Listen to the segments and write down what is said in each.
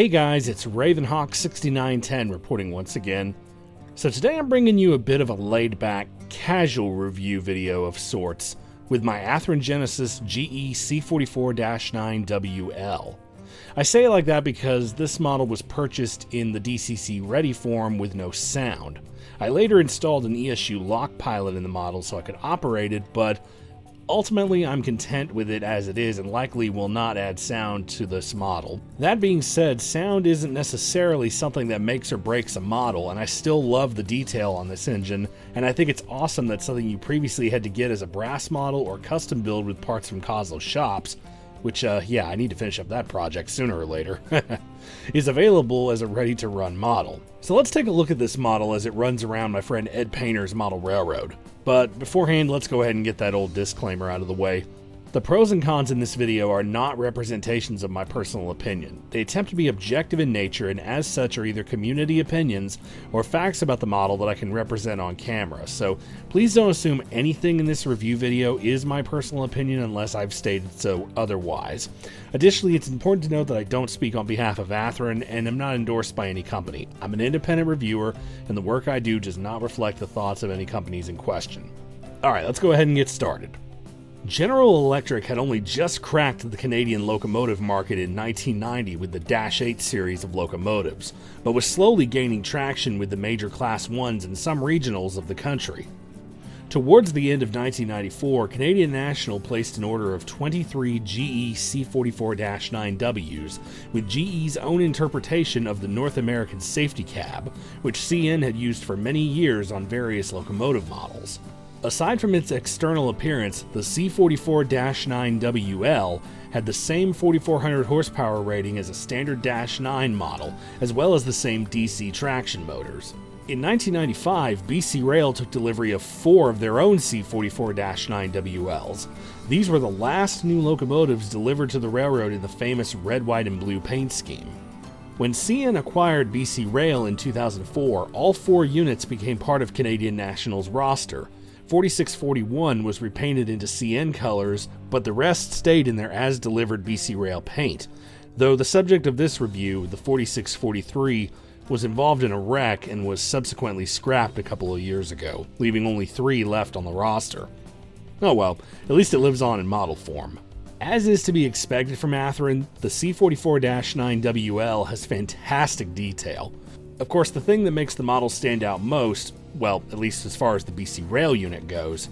guys, it's Ravenhawk6910 reporting once again. So today I'm bringing you a bit of a laid-back, casual review video of sorts with my Athearn Genesis GE C44-9WL. I say it like that because this model was purchased in the DCC ready form with no sound. I later installed an ESU Lok-pilot in the model so I could operate it, but ultimately I'm content with it as it is and likely will not add sound to this model. That being said, sound isn't necessarily something that makes or breaks a model, and I still love the detail on this engine, and I think it's awesome that something you previously had to get as a brass model or custom build with parts from Kozlo's shops, which, yeah, I need to finish up that project sooner or later, is available as a ready-to-run model. So let's take a look at this model as it runs around my friend Ed Painter's model railroad. But beforehand, let's go ahead and get that old disclaimer out of the way. The pros and cons in this video are not representations of my personal opinion. They attempt to be objective in nature and as such are either community opinions or facts about the model that I can represent on camera. So please don't assume anything in this review video is my personal opinion unless I've stated so otherwise. Additionally, it's important to note that I don't speak on behalf of Athearn and am not endorsed by any company. I'm an independent reviewer and the work I do does not reflect the thoughts of any companies in question. Alright, let's go ahead and get started. General Electric had only just cracked the Canadian locomotive market in 1990 with the Dash 8 series of locomotives, but was slowly gaining traction with the major Class 1s and some regionals of the country. Towards the end of 1994, Canadian National placed an order of 23 GE C44-9Ws with GE's own interpretation of the North American safety cab, which CN had used for many years on various locomotive models. Aside from its external appearance, the C44-9WL had the same 4,400 horsepower rating as a standard Dash 9 model, as well as the same DC traction motors. In 1995, BC Rail took delivery of 4 of their own C44-9WLs. These were the last new locomotives delivered to the railroad in the famous red, white, and blue paint scheme. When CN acquired BC Rail in 2004, all 4 units became part of Canadian National's roster. 4641 was repainted into CN colors, but the rest stayed in their as-delivered BC Rail paint, though the subject of this review, the 4643, was involved in a wreck and was subsequently scrapped a couple of years ago, leaving only 3 left on the roster. Oh well, at least it lives on in model form. As is to be expected from Athearn, the C44-9WL has fantastic detail. Of course, the thing that makes the model stand out most, well, at least as far as the BC Rail unit goes,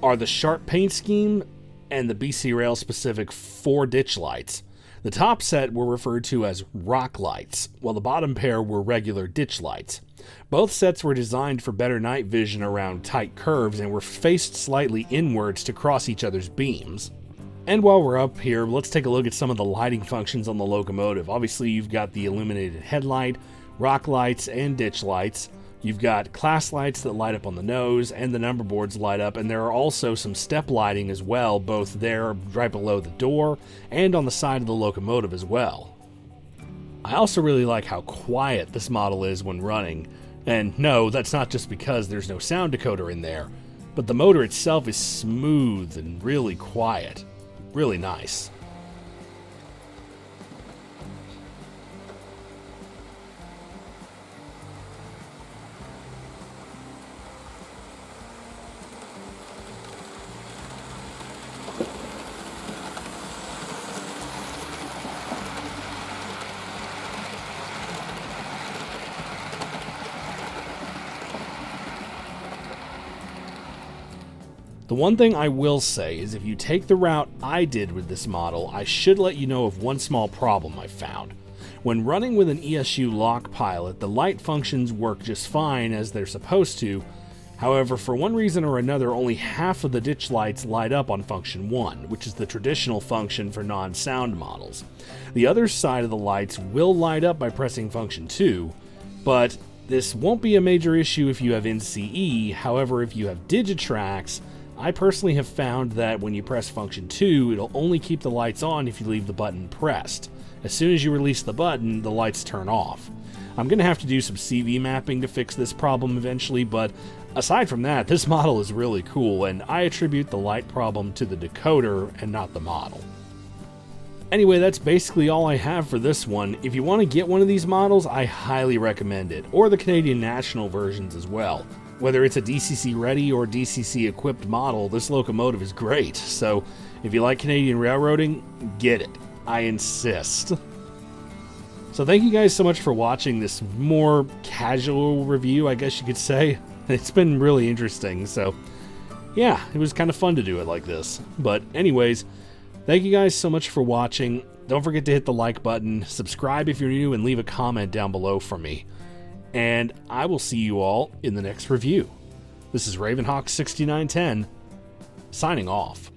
are the sharp paint scheme and the BC Rail specific 4 ditch lights. The top set were referred to as rock lights, while the bottom pair were regular ditch lights. Both sets were designed for better night vision around tight curves and were faced slightly inwards to cross each other's beams. And while we're up here, let's take a look at some of the lighting functions on the locomotive. Obviously, you've got the illuminated headlight, rock lights, and ditch lights. You've got class lights that light up on the nose, and the number boards light up, and there are also some step lighting as well, both there right below the door and on the side of the locomotive as well. I also really like how quiet this model is when running, and no, that's not just because there's no sound decoder in there, but the motor itself is smooth and really quiet. Really nice. The one thing I will say is if you take the route I did with this model, I should let you know of one small problem I found. When running with an ESU Lok-pilot, the light functions work just fine as they're supposed to. However, for one reason or another, only half of the ditch lights light up on function 1, which is the traditional function for non-sound models. The other side of the lights will light up by pressing function 2, but this won't be a major issue if you have NCE. However, if you have Digitrax, I personally have found that when you press function 2, it'll only keep the lights on if you leave the button pressed. As soon as you release the button, the lights turn off. I'm going to have to do some CV mapping to fix this problem eventually, but aside from that, this model is really cool, and I attribute the light problem to the decoder and not the model. Anyway, that's basically all I have for this one. If you want to get one of these models, I highly recommend it, or the Canadian National versions as well. Whether it's a DCC ready or DCC equipped model, this locomotive is great. So if you like Canadian railroading, get it. I insist. So thank you guys so much for watching this more casual review, I guess you could say. It's been really interesting, so yeah, it was kind of fun to do it like this. But anyways, thank you guys so much for watching. Don't forget to hit the like button, subscribe if you're new, and leave a comment down below for me. And I will see you all in the next review. This is Ravenhawk6910, signing off.